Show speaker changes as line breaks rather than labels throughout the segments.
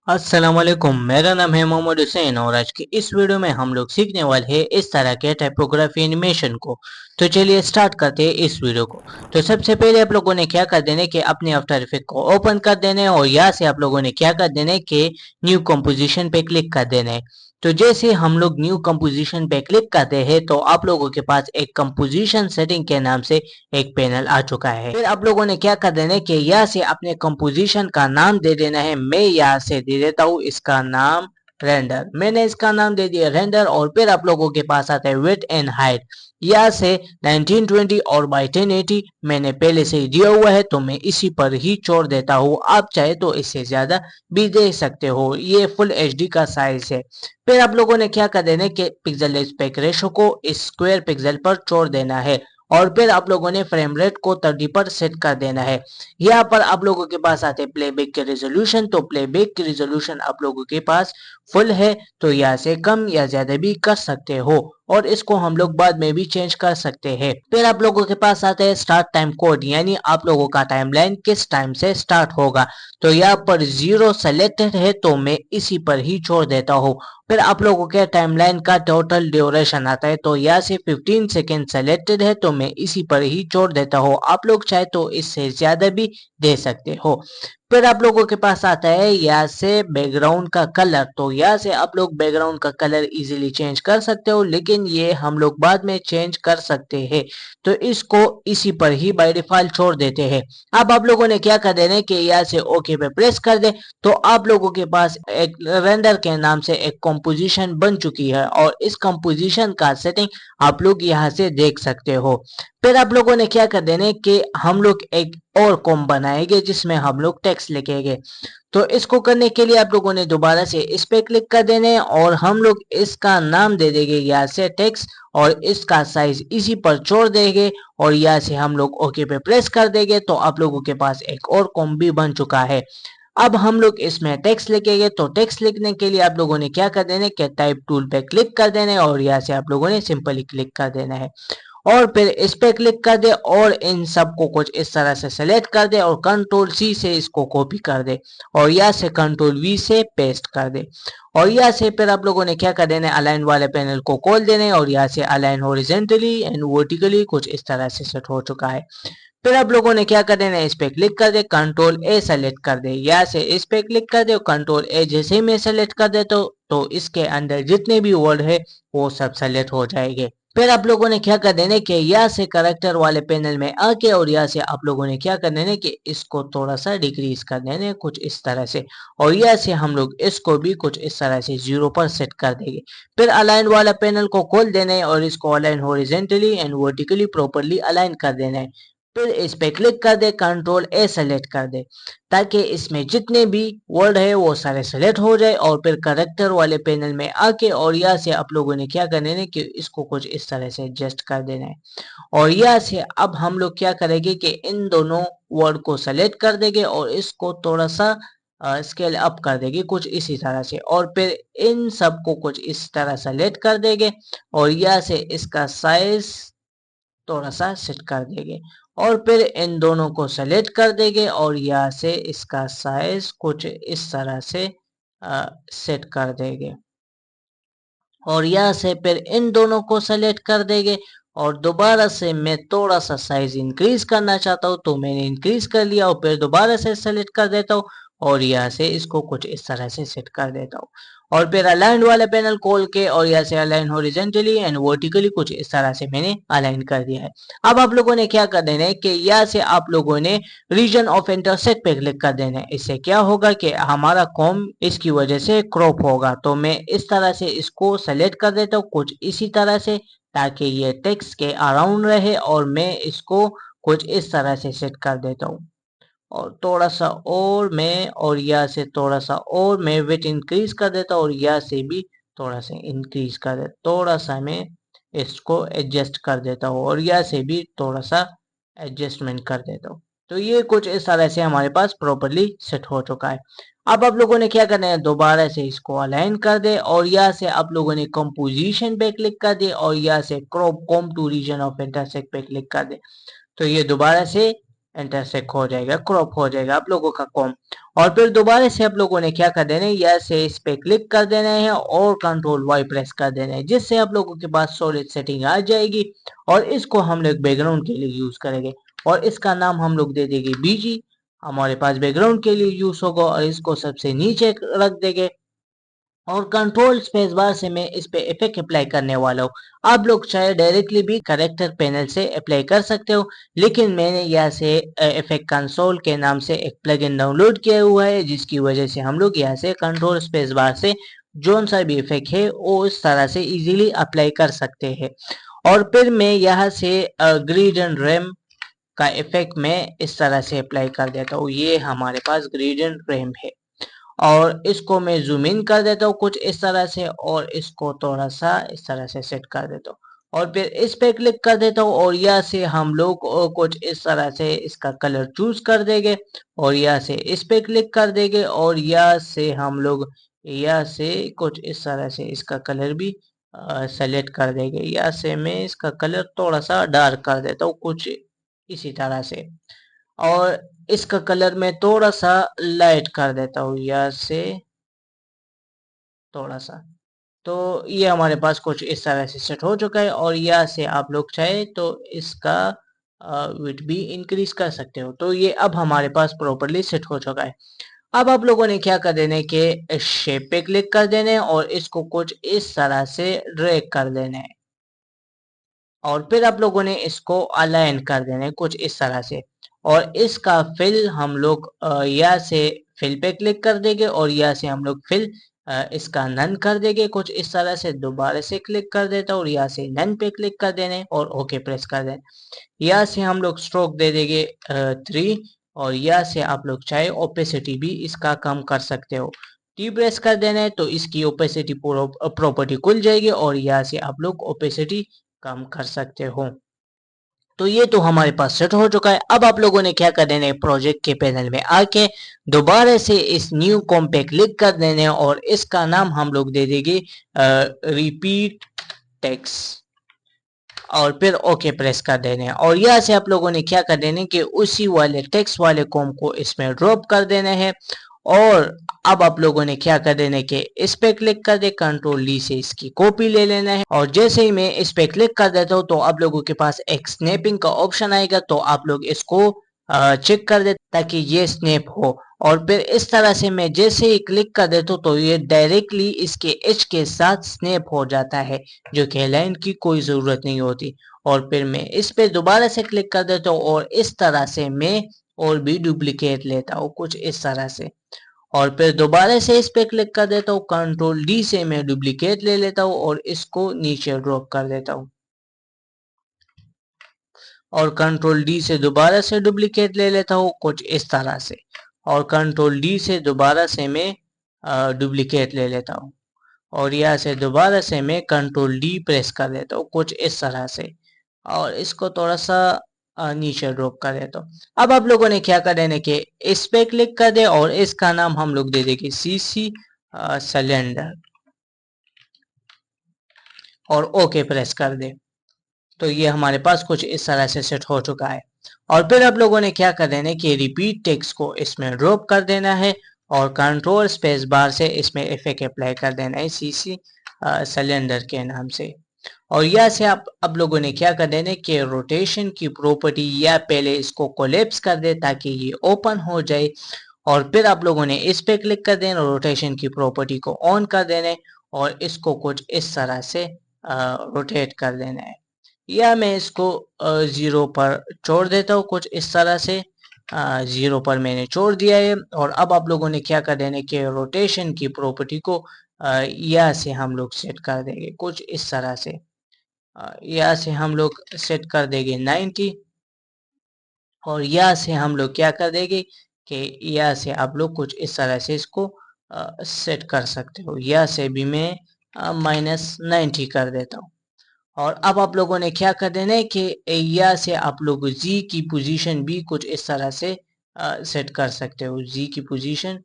अस्सलामुअलैकुम, मेरा नाम है मोहम्मद हुसैन और आज की इस वीडियो में हम लोग सीखने वाले हैं इस तरह के टाइपोग्राफी एनिमेशन को। तो चलिए स्टार्ट करते हैं इस वीडियो को। तो सबसे पहले आप लोगों ने क्या कर देना है कि अपने आफ्टर इफेक्ट को ओपन कर देना है और यहाँ से आप लोगों ने क्या कर देना है कि न्यू कंपोजिशन पे क्लिक कर देना है। तो जैसे हम लोग न्यू कंपोजिशन पे क्लिक करते हैं तो आप लोगों के पास एक कंपोजिशन सेटिंग के नाम से एक पैनल आ चुका है। फिर आप लोगों ने क्या कर देना है कि यहाँ से अपने कंपोजिशन का नाम दे देना है। मैं यहाँ से दे देता हूँ इसका नाम रेंडर। मैंने इसका नाम दे दिया रेंडर और फिर आप लोगों के पास आता है विड्थ एंड हाइट। यहाँ से 1920 और बाई 1080 मैंने पहले से ही दिया हुआ है तो मैं इसी पर ही छोड़ देता हूँ। आप चाहे तो इससे ज्यादा भी दे सकते हो। ये फुल एचडी का साइज है। फिर आप लोगों ने क्या कर देना है कि पिक्सल एस्पेक्ट रेशो को इस स्क्वायर पिक्सल पर छोड़ देना है और फिर आप लोगों ने फ्रेम रेट को 30 पर सेट कर देना है। यहाँ पर आप लोगों के पास आते हैं प्लेबैक के रेजोल्यूशन। तो प्लेबैक की रेजोल्यूशन आप लोगों के पास फुल है तो यहाँ से कम या ज्यादा भी कर सकते हो और इसको हम लोग बाद में भी चेंज कर सकते हैं। फिर आप लोगों के पास आता है स्टार्ट टाइम कोड, यानी आप लोगों का टाइमलाइन किस टाइम से स्टार्ट होगा। तो यहाँ पर 0 सेलेक्टेड है तो मैं इसी पर ही छोड़ देता हूँ। फिर आप लोगों के टाइमलाइन का टोटल ड्यूरेशन आता है तो यहाँ से 15 सेकेंड सेलेक्टेड है तो मैं इसी पर ही छोड़ देता हूँ। आप लोग चाहे तो इससे ज्यादा भी दे सकते हो। फिर आप लोगों के पास आता है यहाँ से बैकग्राउंड का कलर। तो यहाँ से आप लोग बैकग्राउंड का कलर इजीली चेंज कर सकते हो, लेकिन ये हम लोग बाद में चेंज कर सकते हैं। तो इसको इसी पर ही बाय डिफॉल्ट छोड़ देते हैं। अब आप लोगों ने क्या कर देना है कि यहाँ से ओके पे प्रेस कर दे तो आप लोगों के पास एक रेंडर के नाम से एक कंपोजिशन बन चुकी है और इस कंपोजिशन का सेटिंग आप लोग यहाँ से देख सकते हो। फिर आप लोगों ने क्या कर देना है कि हम लोग एक और कॉम बनाएंगे जिसमें हम लोग टेक्स्ट लिखेंगे। तो इसको करने के लिए आप लोगों ने दोबारा से इस पे क्लिक कर देना है और हम लोग इसका नाम दे देंगे यहाँ से टेक्स्ट और इसका साइज इसी पर छोड़ देंगे और यहाँ से हम लोग ओके पे प्रेस कर देंगे तो आप लोगों के पास एक और कॉम भी बन चुका है। अब हम लोग इसमें टेक्स्ट लिखेंगे तो टेक्स्ट लिखने के लिए आप लोगों ने क्या कर देना है कि टाइप टूल पे क्लिक कर देना है और यहाँ से आप लोगों ने सिंपली क्लिक कर देना है और फिर इस पे क्लिक कर दे और इन सब को कुछ इस तरह से सेलेक्ट कर दे और कंट्रोल सी से इसको कॉपी कर दे और यहाँ से कंट्रोल वी से पेस्ट कर दे और यहाँ से फिर आप लोगों ने क्या कर देना है अलाइन वाले पैनल को खोल देना है और यहाँ से अलाइन हॉरिजॉन्टली एंड वर्टिकली कुछ इस तरह से सेट हो चुका है। फिर आप लोगों ने क्या कर देना है इस पे क्लिक कर दे कंट्रोल ए सेलेक्ट कर दे, यहाँ से इस पे क्लिक कर दे और कंट्रोल ए जैसे ही मैं सेलेक्ट कर दे तो इसके अंदर जितने भी वर्ड है वो सब सेलेक्ट हो जाएंगे। फिर आप लोगों ने क्या कर देना है कि यहाँ से करेक्टर वाले पैनल में आके और यहाँ से आप लोगों ने क्या कर देना है कि इसको थोड़ा सा डिक्रीज कर देना है कुछ इस तरह से और यहाँ से हम लोग इसको भी कुछ इस तरह से 0 पर सेट कर देंगे। फिर अलाइन वाला पैनल को खोल देना है और इसको align horizontally and vertically properly align कर देना है। फिर इस पे क्लिक कर दे कंट्रोल ए सेलेक्ट कर दे ताकि इसमें जितने भी वर्ड है वो सारे सेलेक्ट हो जाए और फिर करेक्टर वाले पैनल में आके और यहाँ से आप लोगों ने क्या करना है कि इसको कुछ इस तरह से एडजस्ट कर देना है और यहाँ से अब हम लोग क्या करेंगे कि इन दोनों वर्ड को सेलेक्ट कर देंगे और इसको थोड़ा सा स्केल अप कर देंगे कुछ इसी तरह से और फिर इन सब को कुछ इस तरह सेलेक्ट कर देंगे और यहाँ से इसका साइज थोड़ा सा सेट कर देंगे और फिर इन दोनों को सेलेक्ट कर देंगे और यहाँ से इसका साइज कुछ इस तरह से सेट कर देंगे और यहाँ से फिर इन दोनों को सेलेक्ट कर देंगे और दोबारा से मैं थोड़ा सा साइज इंक्रीज करना चाहता हूँ तो मैंने इंक्रीज कर लिया और फिर दोबारा से सेलेक्ट कर देता हूँ और यहाँ से इसको कुछ इस तरह से सेट कर देता हूँ और फिर अलाइन वाले पैनल खोल के और यहाँ से अलाइन हॉरिजॉन्टली एंड वर्टिकली कुछ इस तरह से मैंने अलाइन कर दिया है। अब आप लोगों ने क्या कर देना है कि यहाँ से आप लोगों ने रीजन ऑफ इंटरसेक्ट पे क्लिक कर देना है। इससे क्या होगा कि हमारा कॉम इसकी वजह से क्रॉप होगा तो मैं इस तरह से इसको सेलेक्ट कर देता हूँ कुछ इसी तरह से ताकि ये टेक्स्ट के अराउंड रहे और मैं इसको कुछ इस तरह से सेट कर देता हूँ और थोड़ा सा और मैं और यहाँ से थोड़ा सा और मैं वेट इंक्रीज कर देता हूँ और यहाँ से भी थोड़ा सा इंक्रीज कर देता थोड़ा सा मैं इसको एडजस्ट कर देता हूँ और यहाँ से भी थोड़ा सा एडजस्टमेंट कर देता हूँ। तो ये कुछ इस तरह से हमारे पास प्रॉपरली सेट हो चुका है। अब आप लोगों ने क्या करना है दोबारा से इसको अलाइन कर दे और यहाँ से आप लोगों ने कंपोजिशन पे क्लिक कर दे और यहाँ से क्रॉप कॉम टू रीजन ऑफ इंटरसेक्ट पे क्लिक कर दे तो ये दोबारा से इंटरसेक्ट हो जाएगा, क्रॉप हो जाएगा आप लोगों का कॉम। और फिर दोबारा से आप लोगों ने क्या कर देना है, यहाँ से इस पे क्लिक कर देना है और कंट्रोल वाई प्रेस कर देना है, जिससे आप लोगों के पास सॉलिड सेटिंग आ जाएगी। और इसको हम लोग बैकग्राउंड के लिए यूज करेंगे और इसका नाम हम लोग दे देंगे बीजी। हमारे पास बैकग्राउंड के लिए यूज होगा और इसको सबसे नीचे रख देंगे। और कंट्रोल स्पेस बार से मैं इस पे इफेक्ट अप्लाई करने वाला हूँ। आप लोग चाहे डायरेक्टली भी करेक्टर पैनल से अप्लाई कर सकते हो, लेकिन मैंने यहाँ से इफेक्ट कंसोल के नाम से एक प्लगइन डाउनलोड किया हुआ है, जिसकी वजह से हम लोग यहाँ से कंट्रोल स्पेस बार से जो सा भी इफेक्ट है वो इस तरह से इजीली अप्लाई कर सकते हैं। और फिर मैं यहाँ से ग्रिड एंड रैम का इफेक्ट मैं इस तरह से अप्लाई कर देता हूँ। ये हमारे पास ग्रिड एंड रैम है और इसको मैं जूम इन कर देता हूँ कुछ इस तरह से और इसको थोड़ा सा इस तरह से सेट कर देता हूँ। और फिर इस पे क्लिक कर देता हूँ और यहाँ से हम लोग कुछ इस तरह से इसका कलर चूज कर देंगे और यहाँ से इस पे क्लिक कर देंगे और यहाँ से हम लोग यहाँ से कुछ इस तरह से इसका कलर भी सेलेक्ट कर देंगे। यहाँ से मैं इसका कलर थोड़ा सा डार्क कर देता हूँ कुछ इसी तरह से। और इसका कलर मैं थोड़ा सा लाइट कर देता हूँ यहाँ से थोड़ा सा। तो ये हमारे पास कुछ इस तरह से सेट हो चुका है और यहाँ से आप लोग चाहे तो इसका विड्थ भी इंक्रीज कर सकते हो। तो ये अब हमारे पास प्रॉपरली सेट हो चुका है। अब आप लोगों ने क्या कर देना है कि शेप पे क्लिक कर देना है और इसको कुछ इस तरह से ड्रैग कर देना है और फिर आप लोगों ने इसको अलाइन कर देना है कुछ इस तरह से। और इसका फिल हम लोग यहाँ से फिल पे क्लिक कर देंगे और यहाँ से हम लोग फिल इसका नन कर देंगे कुछ इस तरह से। दोबारा से क्लिक कर देता हूँ और यहाँ से नन पे क्लिक कर देना है और ओके प्रेस कर देना। यहाँ से हम लोग स्ट्रोक दे देंगे 3 और यहाँ से आप लोग चाहे ओपेसिटी भी इसका कम कर सकते हो। टी प्रेस कर देना है तो इसकी ओपेसिटी प्रॉपर्टी खुल जाएगी और यहाँ से आप लोग ओपेसिटी कम कर सकते हो। तो ये तो हमारे पास सेट हो चुका है। अब आप लोगों ने क्या कर देना है, प्रोजेक्ट के पैनल में आके दोबारा से इस न्यू कॉम पे क्लिक कर देने और इसका नाम हम लोग दे देंगे रिपीट टेक्स्ट और फिर ओके प्रेस कर देने। और यहाँ से आप लोगों ने क्या कर देने कि उसी वाले टेक्स्ट वाले कॉम को इसमें ड्रॉप कर देना है। और अब आप लोगों ने क्या कर देना है कि इस पे क्लिक कर दे, कंट्रोल डी से इसकी कॉपी ले लेना है। और जैसे ही मैं इस पे क्लिक कर देता हूँ तो आप लोगों के पास एक स्नैपिंग का ऑप्शन आएगा, तो आप लोग इसको चेक कर दे ताकि ये स्नैप हो। और फिर इस तरह से मैं जैसे ही क्लिक कर देता हूँ तो ये डायरेक्टली इसके एज के साथ स्नैप हो जाता है, जो कि लाइन की कोई जरूरत नहीं होती। और फिर मैं इस पे दोबारा से क्लिक कर देता हूँ और इस तरह से मैं और भी डुप्लीकेट लेता हूँ कुछ इस तरह से। और फिर दोबारा से इस पे क्लिक कर देता हूँ, कंट्रोल डी से मैं डुप्लीकेट ले लेता हूँ और इसको नीचे ड्रॉप कर देता हूँ। और कंट्रोल डी से दोबारा से डुप्लीकेट ले लेता हूँ कुछ इस तरह से। और कंट्रोल डी से दोबारा से मैं डुप्लीकेट ले लेता हूँ और यहाँ से दोबारा से मैं कंट्रोल डी प्रेस कर देता हूँ कुछ इस तरह से। और इसको थोड़ा सा नीचे ड्रॉप कर देता हूँ। अब आप लोगों ने क्या कर देना कि इस पे क्लिक कर दे और इसका नाम हम लोग दे देंगे सीसी सिलेंडर और ओके प्रेस कर दे। तो ये हमारे पास कुछ इस तरह से सेट हो चुका है। और फिर आप लोगों ने क्या कर देना है कि रिपीट टेक्स्ट को इसमें ड्रॉप कर देना है और कंट्रोल स्पेस बार से इसमें इफेक्ट अप्लाई कर देना है सीसी सिलेंडर के नाम से। और यहाँ से आप अब लोगों ने क्या कर देना है कि रोटेशन की प्रॉपर्टी या पहले इसको कोलैप्स कर दे ताकि ये ओपन हो जाए। और फिर आप लोगों ने इस पे क्लिक कर देना, रोटेशन की प्रॉपर्टी को ऑन कर देना है और इसको कुछ इस तरह से रोटेट कर देना है। या मैं इसको 0 पर छोड़ देता हूँ कुछ इस तरह से। 0 पर मैंने छोड़ दिया है। और अब आप लोगों ने क्या कर देना है कि रोटेशन की प्रॉपर्टी को यहाँ से हम लोग सेट कर देंगे कुछ इस तरह से। यहाँ से हम लोग सेट कर देंगे 90 और यहाँ से हम लोग क्या कर देंगे कि यहाँ से आप लोग कुछ इस तरह से इसको सेट कर सकते हो। यहाँ से भी मैं -90 कर देता हूँ। और अब आप लोगों ने क्या कर देना है कि यहाँ से आप लोग जी की पोजीशन भी कुछ इस तरह से सेट कर सकते हो। जी की पोजीशन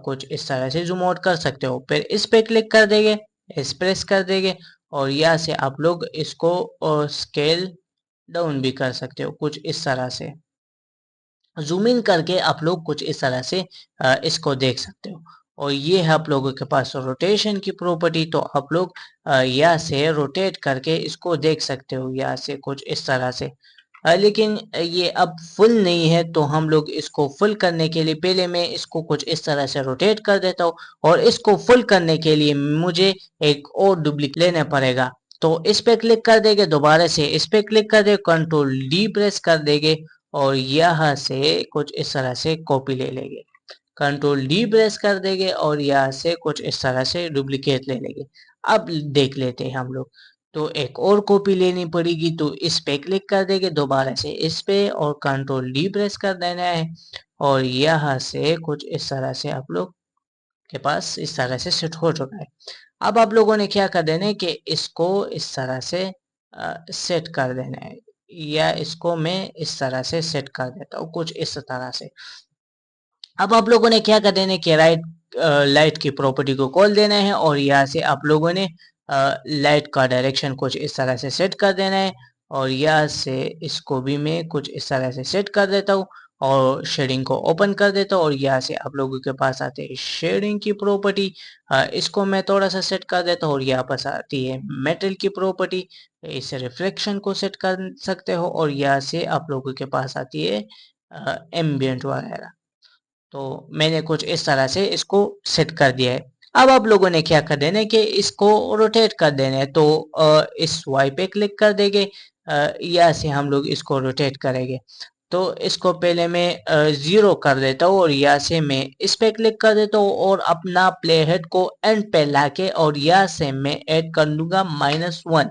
कुछ इस तरह से जूम आउट कर सकते हो। फिर इस पे क्लिक कर देंगे, इस प्रेस कर देंगे और यहाँ से आप लोग इसको स्केल डाउन भी कर सकते हो कुछ इस तरह से। जूम इन करके आप लोग कुछ इस तरह से इसको देख सकते हो। और ये है आप लोगों के पास रोटेशन की प्रॉपर्टी, तो आप लोग यहाँ से रोटेट करके इसको देख सकते हो यहाँ से कुछ इस तरह से। लेकिन ये अब फुल नहीं है, तो हम लोग इसको फुल करने के लिए पहले मैं इसको कुछ इस तरह से रोटेट कर देता हूँ, और इसको फुल करने के लिए मुझे एक और डुप्लीकेट लेना पड़ेगा। तो इस पे क्लिक कर देंगे, दोबारा से इस पे क्लिक कर दे, कंट्रोल डी प्रेस कर देंगे और यहाँ से कुछ इस तरह से कॉपी ले लेंगे। कंट्रोल डी प्रेस कर देंगे और यहाँ से कुछ इस तरह से डुप्लीकेट ले लेंगे। अब देख लेते हैं हम लोग। तो एक और कॉपी लेनी पड़ेगी, तो इस पे क्लिक कर देंगे, दोबारा से इस पे और कंट्रोल डी प्रेस कर देना है और यहाँ से कुछ इस तरह से आप लोग के पास इस तरह से सेट हो चुका है। अब आप लोगों ने क्या कर देना है कि इसको इस तरह से सेट कर देना है, या इसको मैं इस तरह से सेट कर देता हूँ कुछ इस तरह से। अब आप लोगों ने क्या कर देना है कि लाइट की प्रॉपर्टी को कॉल देना है और यहाँ से आप लोगों ने लाइट का डायरेक्शन कुछ इस तरह से सेट कर देना है और यहाँ से इसको भी मैं कुछ इस तरह से सेट कर देता हूँ और शेडिंग को ओपन कर देता हूँ और यहाँ से आप लोगों के पास आते हैं शेडिंग की प्रॉपर्टी। इसको मैं थोड़ा सा सेट कर देता हूँ और यहाँ पास आती है मेटल की प्रॉपर्टी, इस रिफ्लेक्शन को सेट कर सकते हो और यहाँ से आप लोगों के पास आती है एम्बियंट वगैरह। तो मैंने कुछ इस तरह से इसको सेट कर दिया है। अब आप लोगों ने क्या कर देना है कि इसको रोटेट कर देना है, तो इस वाई पे क्लिक कर देंगे, यहाँ से हम लोग इसको रोटेट करेंगे। तो इसको पहले मैं 0 कर देता हूँ और यहाँ से मैं इस पे क्लिक कर देता हूँ और अपना प्ले हेड को एंड पे लाके और यहाँ से मैं ऐड कर दूंगा -1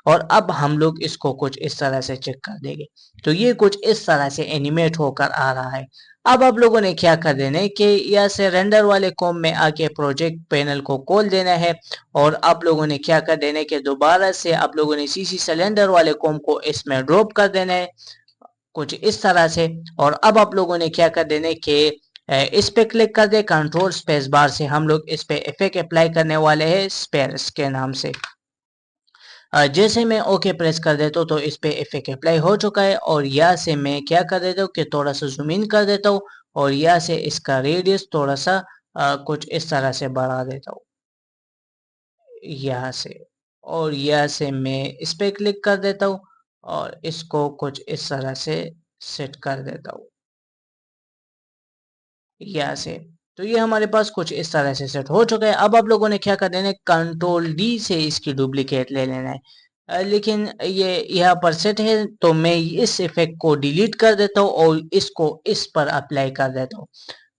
और अब हम लोग इसको कुछ इस तरह से चेक कर देंगे। तो ये कुछ इस तरह से एनिमेट होकर आ रहा है। अब आप लोगों ने क्या कर देना है कि यहाँ से रेंडर वाले कॉम में आके प्रोजेक्ट पैनल को खोल देना है और आप लोगों ने क्या कर देना है कि दोबारा से आप लोगों ने सीसी सिलेंडर वाले कॉम को इसमें ड्रॉप कर देना है कुछ इस तरह से। और अब आप लोगों ने क्या कर देना है कि इस पे क्लिक कर दे, कंट्रोल स्पेस बार से हम लोग इस पे इफेक्ट अप्लाई करने वाले हैं स्पेयर्स के नाम से। जैसे मैं ओके प्रेस कर देता हूँ तो इस पे इफेक्ट अप्लाई हो चुका है और यहाँ से मैं क्या कर देता हूँ कि थोड़ा सा जूम इन कर देता हूँ और यहाँ से इसका रेडियस थोड़ा सा कुछ इस तरह से बढ़ा देता हूँ यहाँ से। और यहाँ से मैं इस पे क्लिक कर देता हूँ और इसको कुछ इस तरह से सेट कर देता हूँ यहाँ से। तो ये हमारे पास कुछ इस तरह से सेट हो चुका है। अब आप लोगों ने क्या कर देना है, कंट्रोल डी से इसकी डुप्लीकेट ले लेना है। लेकिन ये यहाँ पर सेट है तो मैं इस इफेक्ट को डिलीट कर देता हूँ और इसको इस पर अप्लाई कर देता हूँ।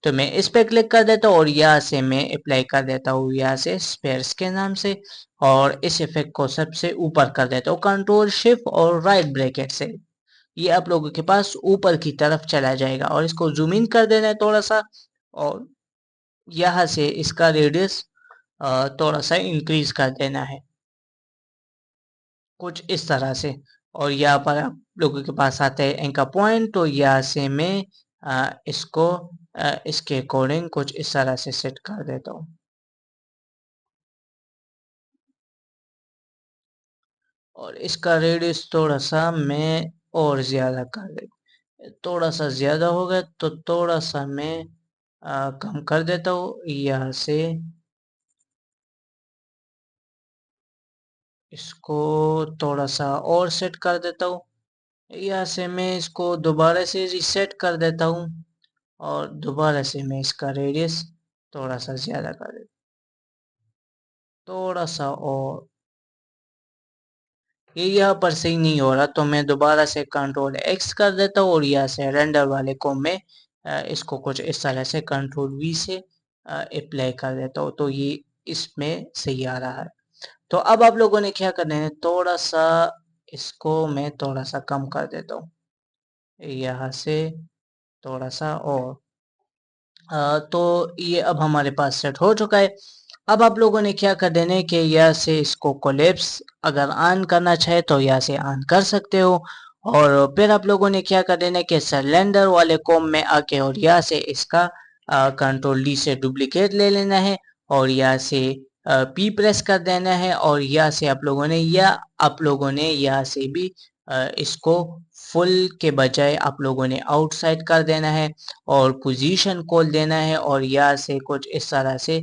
तो मैं इस पे क्लिक कर देता हूँ और यहाँ से मैं अप्लाई कर देता हूँ यहाँ से स्पेयर्स के नाम से और इस इफेक्ट को सबसे ऊपर कर देता हूँ कंट्रोल शिफ्ट और राइट ब्रैकेट से। ये आप लोगों के पास ऊपर की तरफ चला जाएगा और इसको जूम इन कर देना है थोड़ा सा और यहाँ से इसका रेडियस थोड़ा सा इंक्रीज कर देना है कुछ इस तरह से। और यहाँ पर आप लोगों के पास आता है एंकर पॉइंट, तो यहाँ से मैं इसको इसके अकॉर्डिंग कुछ इस तरह से सेट कर देता हूँ और इसका रेडियस थोड़ा सा मैं और ज्यादा कर दे, थोड़ा सा ज्यादा हो गया तो थोड़ा सा मैं कम कर देता हूँ यहाँ से। इसको थोड़ा सा और सेट कर देता हूँ यहाँ से मैं इसको दोबारा से रिसेट कर देता हूँ और दोबारा से मैं इसका रेडियस थोड़ा सा ज्यादा कर देता हूँ थोड़ा सा। और ये यहाँ पर सही नहीं हो रहा तो मैं दोबारा से कंट्रोल एक्स कर देता हूँ और यहाँ से रेंडर वाले को मैं इसको कुछ इस तरह से कंट्रोल वी से अप्लाई कर देता हूँ, तो ये इसमें सही आ रहा है। तो अब आप लोगों ने क्या करना है, थोड़ा सा इसको मैं थोड़ा सा कम कर देता हूँ यहाँ से थोड़ा सा और तो ये अब हमारे पास सेट हो चुका है। अब आप लोगों ने क्या कर देना है कि यहाँ से इसको कोलैप्स अगर ऑन करना चाहे तो यहाँ से ऑन कर सकते हो और फिर आप लोगों ने क्या कर देना है कि सिलेंडर वाले कॉम में आके और यहाँ से इसका कंट्रोल डी से डुप्लीकेट ले लेना है और यहाँ से पी प्रेस कर देना है और यहाँ से आप लोगों ने या आप लोगों ने यहाँ से भी इसको फुल के बजाय आप लोगों ने आउटसाइड कर देना है और पोजीशन खोल देना है और यहाँ से कुछ इस तरह से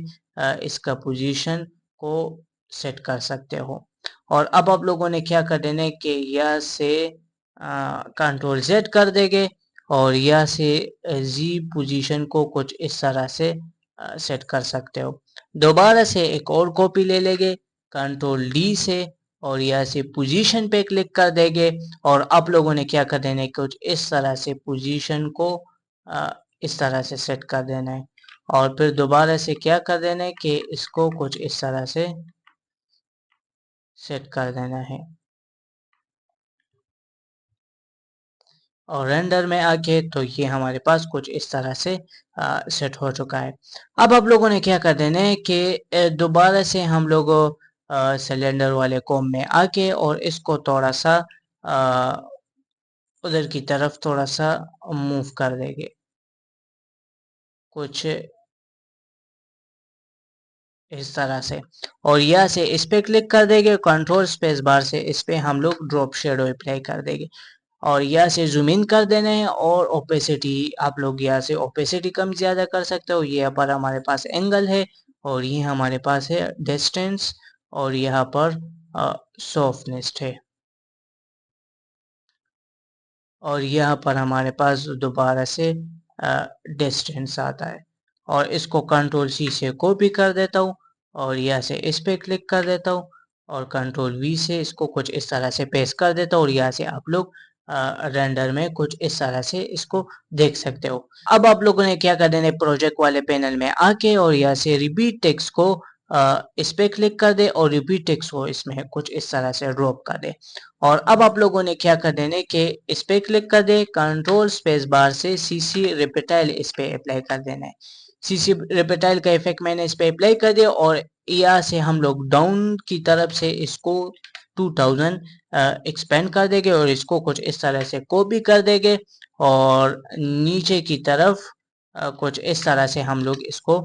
इसका पोजीशन को सेट कर सकते हो। और अब आप लोगों ने क्या कर देना है कि यहाँ से कंट्रोल Z कर देंगे और यहाँ से Z पोजीशन को कुछ इस तरह से सेट कर सकते हो। दोबारा से एक और कॉपी ले लेंगे कंट्रोल D से और यहाँ से पोजीशन पे क्लिक कर देंगे और आप लोगों ने क्या कर देना है कुछ इस तरह से पोजीशन को इस तरह से सेट कर देना है और फिर दोबारा से क्या कर देना है कि इसको कुछ इस तरह से सेट कर देना है और रेंडर में आके तो ये हमारे पास कुछ इस तरह से सेट हो चुका है। अब आप लोगों ने क्या कर देना है कि दोबारा से हम लोग सिलेंडर वाले कॉम में आके और इसको थोड़ा सा उधर की तरफ थोड़ा सा मूव कर देंगे कुछ इस तरह से और यहाँ से इस पे क्लिक कर देंगे कंट्रोल स्पेस बार से इस पे हम लोग ड्रॉप शेडो अप्लाई कर देंगे और यहाँ से जूम इन कर देना है और ओपेसिटी आप लोग यहाँ से ओपेसिटी कम ज़्यादा कर सकते हो। यहाँ पर हमारे पास एंगल है और ये हमारे पास है डिस्टेंस और यहाँ पर सॉफ्टनेस है और यहाँ पर हमारे पास दोबारा से डिस्टेंस आता है और इसको कंट्रोल C से कॉपी कर देता हूँ और यहाँ से इस पे क्लिक कर देता हूँ और कंट्रोल V से इसको कुछ इस तरह से पेस्ट कर देता हूँ और यहाँ से आप लोग रेंडर में कुछ इस तरह से इसको देख सकते हो। अब आप लोगों ने क्या कर देना है प्रोजेक्ट वाले पैनल में आके और यहाँ से रिपीट टेक्स्ट को इस पे क्लिक कर दे और रिपीट टेक्स्ट को इसमें कुछ इस तरह से ड्रॉप कर दे और अब आप लोगों ने क्या कर देना है कि इस पे क्लिक कर दे कंट्रोल स्पेस बार से CC रिपेटाइल इस पे अप्लाई कर देना है। CC रिपेटाइल का इफेक्ट मैंने इस पे अप्लाई कर दिया और यहाँ से हम लोग डाउन की तरफ से इसको 2000 एक्सपेंड कर देंगे और इसको कुछ इस तरह से कॉपी कर देंगे और नीचे की तरफ कुछ इस तरह से हम लोग इसको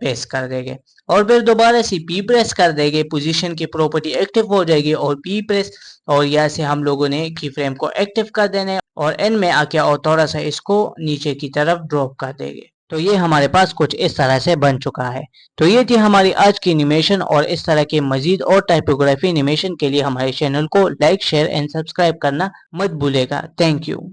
पेस्ट कर देंगे और फिर दोबारा से P प्रेस कर देंगे पोजीशन की प्रॉपर्टी एक्टिव हो जाएगी और P प्रेस और यहाँ से हम लोगों ने की फ्रेम को एक्टिव कर देना है और N में आके और थोड़ा सा इसको नीचे की तरफ ड्रॉप कर देंगे। तो ये हमारे पास कुछ इस तरह से बन चुका है। तो ये थी हमारी आज की एनिमेशन और इस तरह के मजीद और टाइपोग्राफी एनिमेशन के लिए हमारे चैनल को लाइक शेयर एंड सब्सक्राइब करना मत भूलेगा। Thank you.